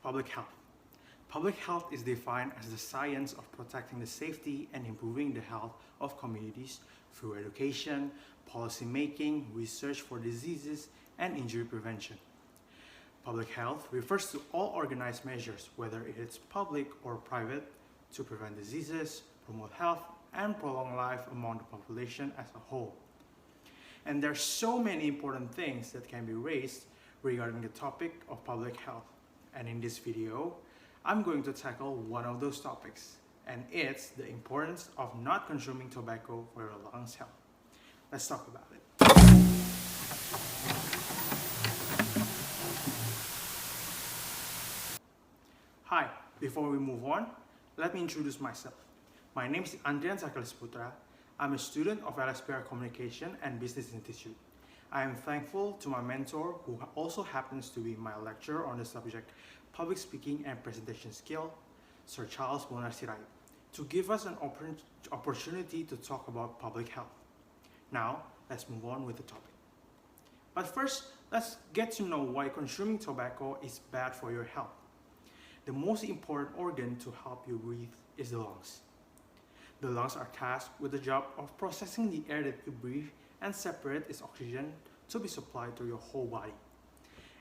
Public health. Public health is defined as the science of protecting the safety and improving the health of communities through education, policy making, research for diseases, and injury prevention. Public health refers to all organized measures, whether it's public or private, to prevent diseases, promote health, and prolong life among the population as a whole. And there are so many important things that can be raised regarding the topic of public health. And in this video, I'm going to tackle one of those topics, and it's the importance of not consuming tobacco for your lungs' health. Let's talk about it. Hi, before we move on, let me introduce myself. My name is Andrian Sakilis Putra. I'm a student of LSPR Communication and Business Institute. I am thankful to my mentor, who also happens to be my lecturer on the subject Public Speaking and Presentation Skill, Sir Charles Bonar Sirait, to give us an opportunity to talk about public health. Now, let's move on with the topic. But first, let's get to know why consuming tobacco is bad for your health. The most important organ to help you breathe is the lungs. The lungs are tasked with the job of processing the air that you breathe and separate its oxygen to be supplied to your whole body.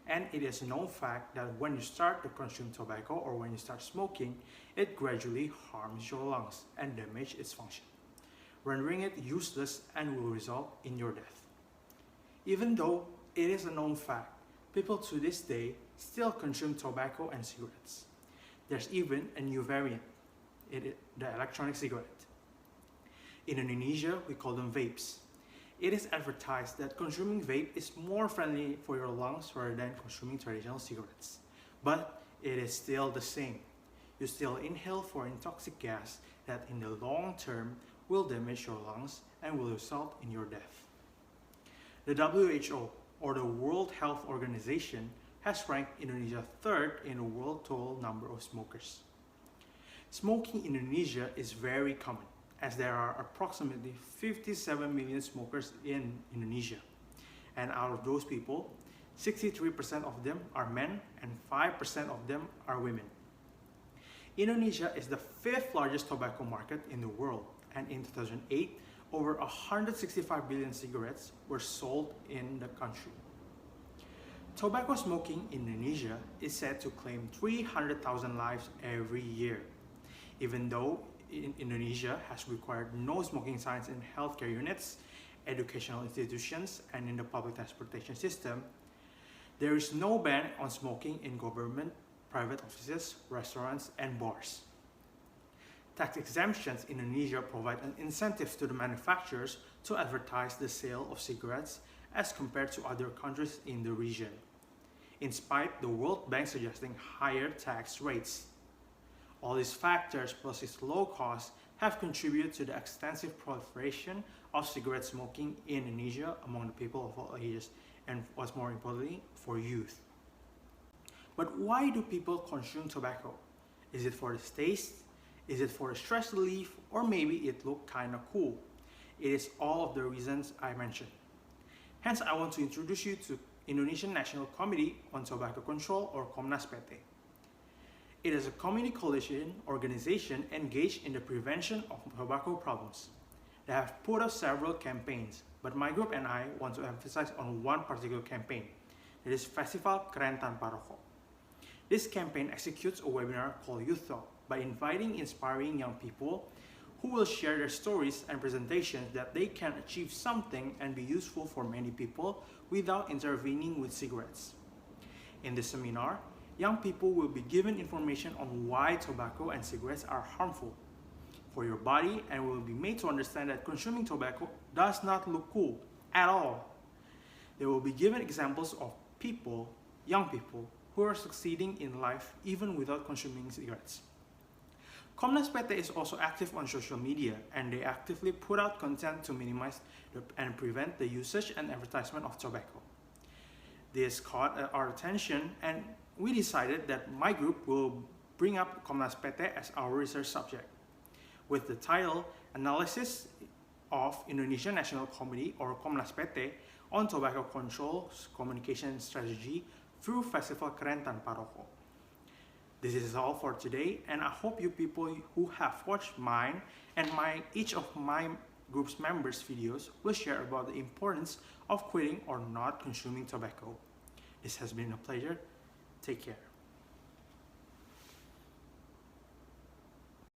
And it is a known fact that when you start to consume tobacco or when you start smoking, it gradually harms your lungs and damages its function, rendering it useless and will result in your death. Even though it is a known fact, people to this day still consume tobacco and cigarettes. There's even a new variant, the electronic cigarette. In Indonesia, we call them vapes. It is advertised that consuming vape is more friendly for your lungs rather than consuming traditional cigarettes. But it is still the same. You still inhale foreign toxic gas that in the long term will damage your lungs and will result in your death. The WHO, or the World Health Organization, has ranked Indonesia third in the world total number of smokers. Smoking in Indonesia is very common, as there are approximately 57 million smokers in Indonesia. And out of those people, 63% of them are men and 5% of them are women. Indonesia is the fifth largest tobacco market in the world, and in 2008, over 165 billion cigarettes were sold in the country. Tobacco smoking in Indonesia is said to claim 300,000 lives every year. Even though Indonesia has required no smoking signs in healthcare units, educational institutions, and in the public transportation system, there is no ban on smoking in government, private offices, restaurants, and bars. Tax exemptions in Indonesia provide an incentive to the manufacturers to advertise the sale of cigarettes as compared to other countries in the region, in spite the World Bank suggesting higher tax rates. All these factors plus its low cost have contributed to the extensive proliferation of cigarette smoking in Indonesia among the people of all ages, and what's more importantly, for youth. But why do people consume tobacco? Is it for the taste? Is it for the stress relief? Or maybe it look kinda cool? It is all of the reasons I mentioned. Hence, I want to introduce you to Indonesian National Committee on Tobacco Control, or KOMNAS PT. It is a community coalition organization engaged in the prevention of tobacco problems. They have put up several campaigns, but my group and I want to emphasize on one particular campaign. It is Festival Keren Tanpa Rokok. This campaign executes a webinar called Youth Talk by inviting inspiring young people who will share their stories and presentations that they can achieve something and be useful for many people without intervening with cigarettes. In this seminar, young people will be given information on why tobacco and cigarettes are harmful for your body and will be made to understand that consuming tobacco does not look cool at all. They will be given examples of people, young people, who are succeeding in life even without consuming cigarettes. KOMNAS PT is also active on social media, and they actively put out content to minimize and prevent the usage and advertisement of tobacco. This caught our attention, and we decided that my group will bring up KOMNAS PT as our research subject, with the title Analysis of Indonesian National Committee, or KOMNAS PT, on Tobacco Control Communication Strategy through Festival Keren Tanpa Rokok. This is all for today, and I hope you people who have watched mine and each of my group's members' videos will share about the importance of quitting or not consuming tobacco. This has been a pleasure. Take care.